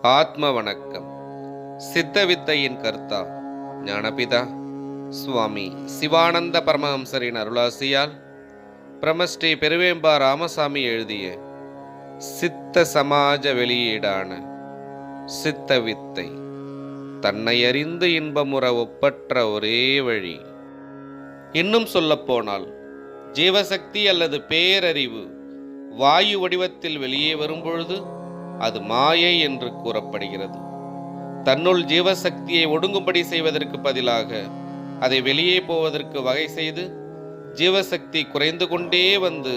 ஆத்ம வணக்கம். சித்த வித்தையின் கர்த்தா ஞானபிதா சுவாமி சிவானந்த பரமஹம்சரின் அருளாசியால் பிரமஸ்ரீ பெருவேம்பா ராமசாமி எழுதிய சித்த சமாஜ வெளியீடான சித்த வித்தை, தன்னை அறிந்து இன்பமுற ஒப்பற்ற ஒரே வழி. இன்னும் சொல்லப்போனால், ஜீவசக்தி அல்லது பேரறிவு வாயு வடிவத்தில் வெளியே வரும்பொழுது அது மாயை என்று கூறப்படுகிறது. தன்னுள் ஜீவசக்தியை ஒடுங்கும்படி செய்வதற்கு பதிலாக அதை வெளியே போவதற்கு வகை செய்து ஜீவசக்தி குறைந்து கொண்டே வந்து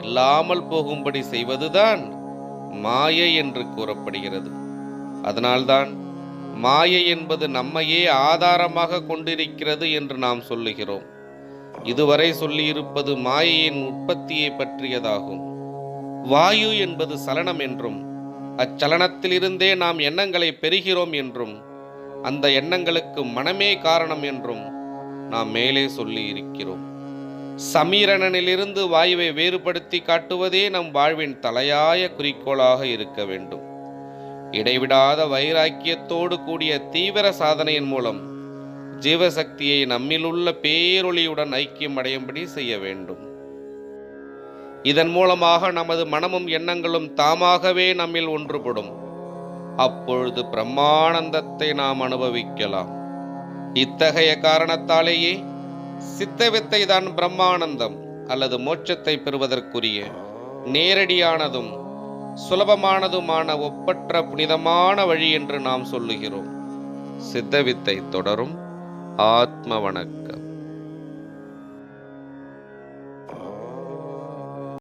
இல்லாமல் போகும்படி செய்வதுதான் மாயை என்று கூறப்படுகிறது. அதனால்தான் மாயை என்பது நம்மையே ஆதாரமாக கொண்டிருக்கிறது என்று நாம் சொல்லுகிறோம். இதுவரை சொல்லியிருப்பது மாயையின் உற்பத்தியை பற்றியதாகும். வாயு என்பது சலனம் என்றும், அச்சலனத்திலிருந்தே நாம் எண்ணங்களை பெறுகிறோம் என்றும், அந்த எண்ணங்களுக்கு மனமே காரணம் என்றும் நாம் மேலே சொல்லி இருக்கிறோம். சமீரணனிலிருந்து வாயுவை வேறுபடுத்தி காட்டுவதே நம் வாழ்வின் தலையாய குறிக்கோளாக இருக்க வேண்டும். இடைவிடாத வைராக்கியத்தோடு கூடிய தீவிர சாதனையின் மூலம் ஜீவசக்தியை நம்மிலுள்ள பேரொளியுடன் ஐக்கியம் அடையும்படி செய்ய வேண்டும். இதன் மூலமாக நமது மனமும் எண்ணங்களும் தாமாகவே நம்மில் ஒன்றுபடும். அப்பொழுது பிரம்மானந்தத்தை நாம் அனுபவிக்கலாம். இத்தகைய காரணத்தாலேயே சித்த வித்தை தான் பிரம்மானந்தம் அல்லது மோட்சத்தை பெறுவதற்குரிய நேரடியானதும் சுலபமானதுமான ஒப்பற்ற புனிதமான வழி என்று நாம் சொல்லுகிறோம். சித்த வித்தை தொடரும். ஆத்ம வணக்கம்.